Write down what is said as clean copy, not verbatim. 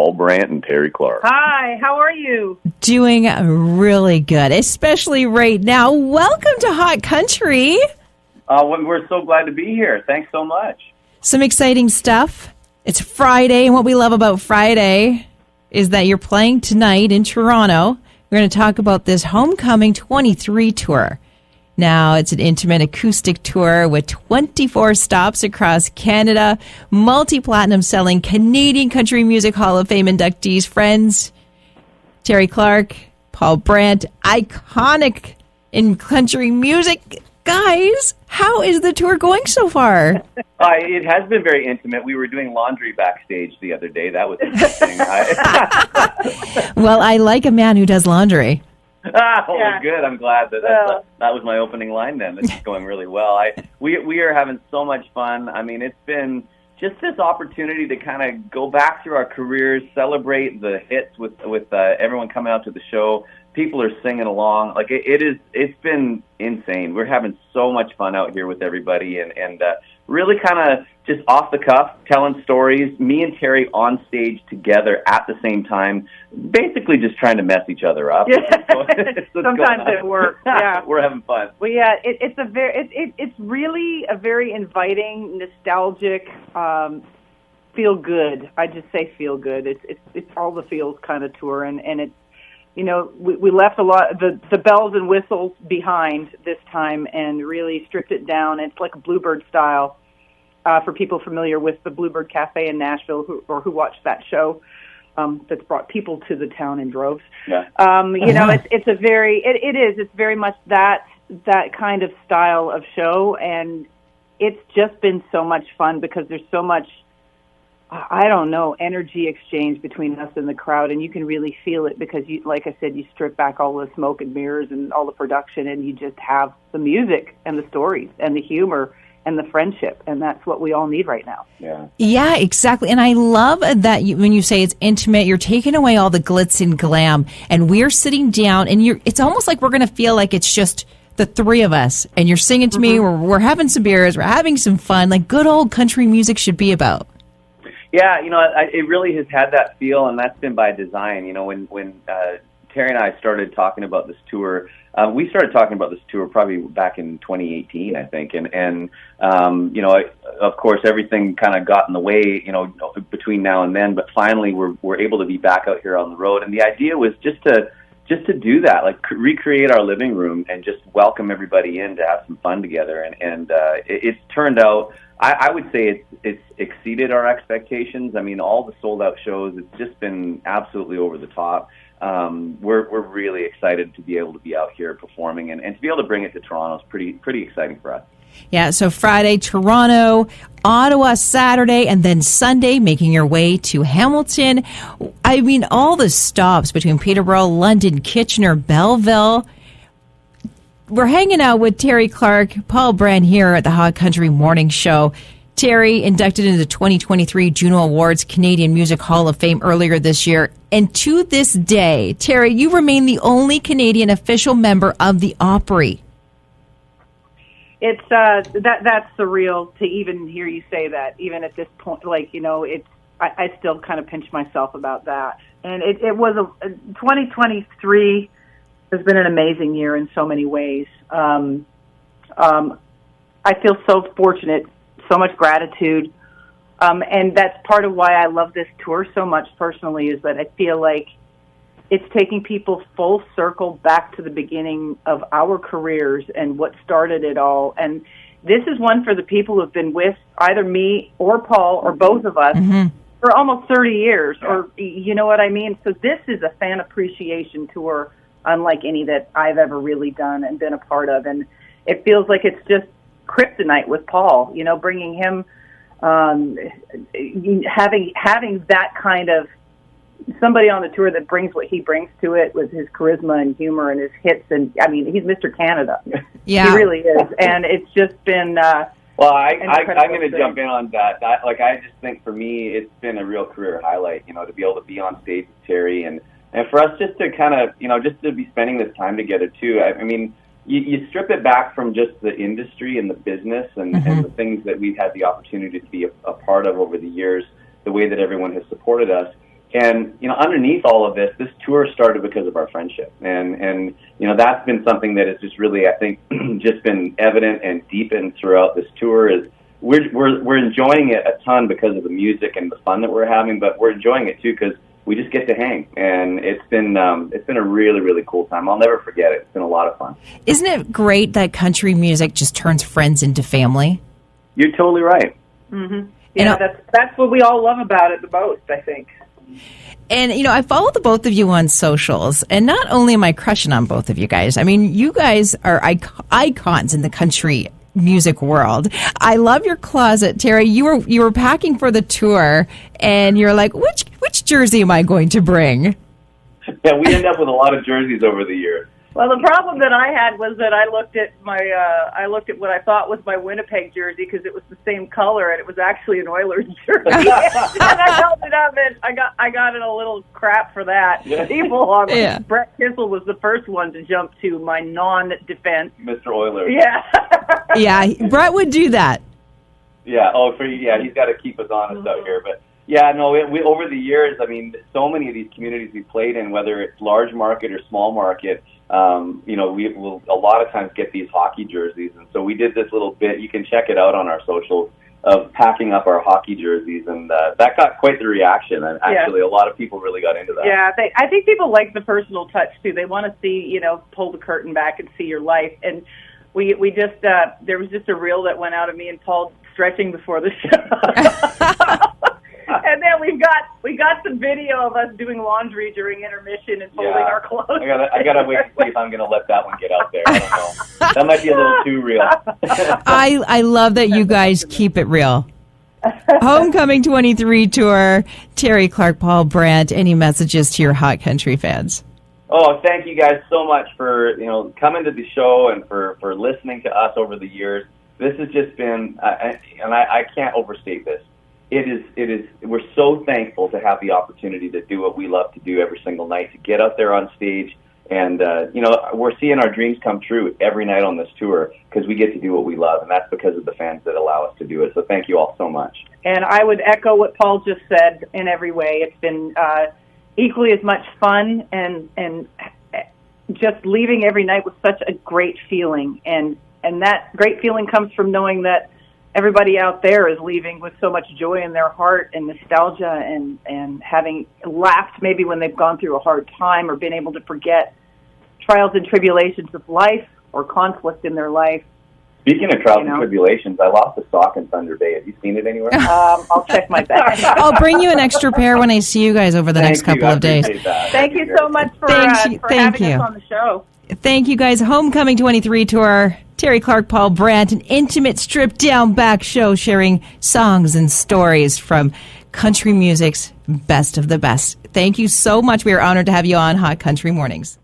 Brandt and Terri Clark. Hi, how are you? Doing really good, especially right now. Welcome to Hot Country. We're so glad to be here. Thanks so much. Some exciting stuff. It's Friday, and what we love about Friday is that you're playing tonight in Toronto. We're going to talk about this Homecoming 23 tour. Now, it's an intimate acoustic tour with 24 stops across Canada, multi-platinum selling Canadian Country Music Hall of Fame inductees, friends, Terri Clark, Paul Brandt, iconic in country music. Guys, how is the tour going so far? It has been very intimate. We were doing laundry backstage the other day. That was interesting. Well, I like a man who does laundry. Good. I'm glad that was my opening line then. This is going really well. We are having so much fun. I mean, it's been just this opportunity to kind of go back through our careers, celebrate the hits with everyone coming out to the show. People are singing along. Like it's been insane. We're having so much fun out here with everybody and really kind of just off the cuff, telling stories, me and Terri on stage together at the same time, basically just trying to mess each other up. Sometimes it works. Yeah, we're having fun. Well, yeah, it's really a very inviting, nostalgic, feel good. I just say feel good. It's all the feels kind of tour, and it's, you know, we left a lot the bells and whistles behind this time and really stripped it down. It's like a Bluebird style. For people familiar with the Bluebird Cafe in Nashville who watched that show, that's brought people to the town in droves. Yeah. You know, it's very much that kind of style of show, and it's just been so much fun because there's so much, I don't know, energy exchange between us and the crowd, and you can really feel it because, you, like I said, you strip back all the smoke and mirrors and all the production, and you just have the music and the stories and the humor and the friendship, and that's what we all need right now. Yeah, exactly. And I love that when you say it's intimate, you're taking away all the glitz and glam, and we're sitting down, and it's almost like we're going to feel like it's just the three of us, and you're singing to me, we're having some beers, we're having some fun, like good old country music should be about. Yeah, you know, it really has had that feel, and that's been by design. You know, when Terri and I started talking about this tour, we started talking about this tour probably back in 2018, I think, and you know, of course, everything kind of got in the way, you know, between now and then. But finally, we're able to be back out here on the road, and the idea was just to do that, like recreate our living room and just welcome everybody in to have some fun together, and it's turned out. I would say it's exceeded our expectations. I mean, all the sold out shows, it's just been absolutely over the top. We're really excited to be able to be out here performing and to be able to bring it to Toronto is pretty exciting for us. Yeah, so Friday, Toronto, Ottawa, Saturday, and then Sunday, making your way to Hamilton. I mean, all the stops between Peterborough, London, Kitchener, Belleville. We're hanging out with Terri Clark, Paul Brandt here at the Hot Country Morning Show. Terri inducted into the 2023 Juno Awards Canadian Music Hall of Fame earlier this year. And to this day, Terri, you remain the only Canadian official member of the Opry. It's that's surreal to even hear you say that, even at this point. Like, you know, I still kind of pinch myself about that. And it was 2023 has been an amazing year in so many ways. I feel so fortunate, so much gratitude. And that's part of why I love this tour so much personally, is that I feel like it's taking people full circle back to the beginning of our careers and what started it all. And this is one for the people who have been with either me or Paul or both of us for almost 30 years, or you know what I mean? So this is a fan appreciation tour unlike any that I've ever really done and been a part of. And it feels like it's just kryptonite with Paul, you know, bringing him, having that kind of somebody on the tour that brings what he brings to it with his charisma and humor and his hits. And I mean, he's Mr. Canada. Yeah, he really is. And it's just been, well, I'm going to jump in on that. I just think for me, it's been a real career highlight, you know, to be able to be on stage with Terri and for us just to kind of, you know, just to be spending this time together too. I mean, you strip it back from just the industry and the business and the things that we've had the opportunity to be a part of over the years, the way that everyone has supported us. And, underneath all of this tour started because of our friendship. And that's been something that has just really, I think, just been evident and deepened throughout this tour is we're enjoying it a ton because of the music and the fun that we're having, but we're enjoying it too because we just get to hang. And it's been a really, really cool time. I'll never forget it. It's been a lot of fun. Isn't it great that country music just turns friends into family? You're totally right. Mm-hmm. Yeah, that's what we all love about it the most, I think. And, I follow the both of you on socials, and not only am I crushing on both of you guys, I mean, you guys are icons in the country music world. I love your closet, Terri. You were packing for the tour, and you're like, which jersey am I going to bring? Yeah, we end up with a lot of jerseys over the years. Well, the problem that I had was that I looked at what I thought was my Winnipeg jersey because it was the same color and it was actually an Oilers jersey. And I held it up and I got in a little crap for that. Yeah. People on Brett Kissel was the first one to jump to my non-defense. Mr. Oilers. Yeah. Yeah, Brett would do that. Yeah. He's got to keep us honest out here, but. Yeah, no, we over the years, I mean, so many of these communities we played in, whether it's large market or small market, we will a lot of times get these hockey jerseys. And so we did this little bit, you can check it out on our socials, of packing up our hockey jerseys. And that got quite the reaction. And actually, a lot of people really got into that. Yeah, I think people like the personal touch, too. They want to see, pull the curtain back and see your life. And we just, there was just a reel that went out of me and Paul stretching before the show. And then we got some video of us doing laundry during intermission and folding our clothes. I gotta wait to see if I'm gonna let that one get out there. I don't know. That might be a little too real. I love that you guys keep it real. Homecoming 23 tour, Terri, Clark, Paul, Brandt. Any messages to your hot country fans? Oh, thank you guys so much for coming to the show and for listening to us over the years. This has just been, and I can't overstate this. It is. We're so thankful to have the opportunity to do what we love to do every single night, to get out there on stage. And, we're seeing our dreams come true every night on this tour because we get to do what we love. And that's because of the fans that allow us to do it. So thank you all so much. And I would echo what Paul just said in every way. It's been equally as much fun and just leaving every night with such a great feeling. And that great feeling comes from knowing that everybody out there is leaving with so much joy in their heart and nostalgia and having laughed maybe when they've gone through a hard time or been able to forget trials and tribulations of life or conflict in their life. Speaking of trials and tribulations, I lost a sock in Thunder Bay. Have you seen it anywhere? I'll check my bag. I'll bring you an extra pair when I see you guys over the next couple of days. Thank you so much for having us on the show. Thank you guys. Homecoming 23 tour. Terri, Clark, Paul, Brandt, an intimate, stripped-down back show sharing songs and stories from country music's best of the best. Thank you so much. We are honored to have you on Hot Country Mornings.